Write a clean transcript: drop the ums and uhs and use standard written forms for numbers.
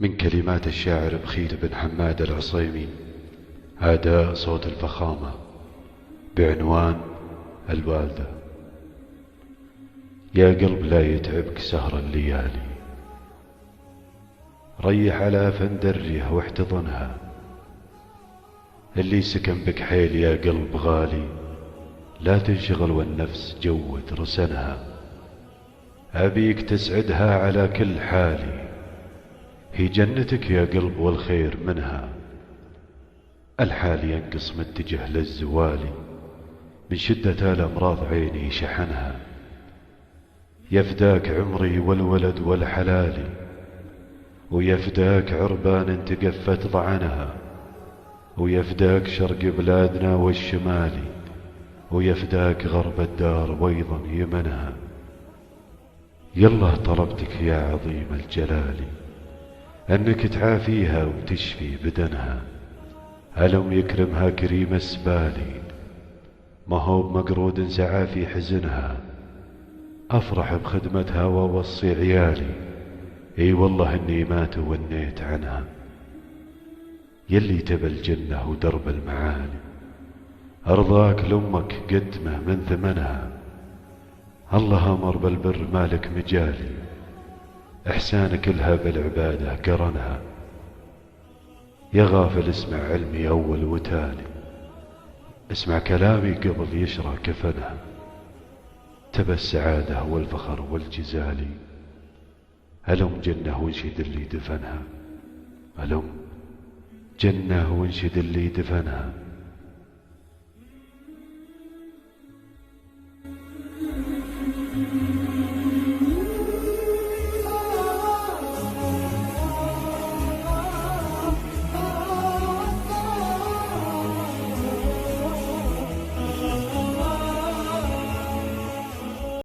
من كلمات الشاعر اقصيده بن حماد العصيمي، اداء صوت الفخامه، بعنوان الوالده. يا قلب لا يتعبك سهر الليالي، ريح على فندريها واحتضنها. اللي سكن بك حيل يا قلب غالي، لا تنشغل والنفس جود رسنها. أبيك تسعدها على كل حالي، هي جنتك يا قلب والخير منها. الحال ينقص متجه للزوال، من شدة الأمراض عيني شحنها. يفداك عمري والولد والحلال، ويفداك عربان تقفت ضعنها، ويفداك شرق بلادنا والشمال، ويفداك غرب الدار وأيضا يمنها. يالله طلبتك يا عظيم الجلال، أنك تعافيها وتشفي بدنها. ألم يكرمها كريم السبالي، ما هو بمقرود سعى في حزنها. أفرح بخدمتها ووصي عيالي، اي والله اني ما تونيت عنها. يلي تبى الجنة ودرب المعالي، أرضاك لأمك قدمه من ثمنها. الله أمر بالبر مالك مجالي، إحسانك لها بالعبادة قرنها. يا غافل اسمع علمي أول وتالي، اسمع كلامي قبل يشرى كفنها. تبى السعادة والفخر والجزالي، ألم جنة وانشد اللي دفنها. ألم جنة وانشد اللي دفنها.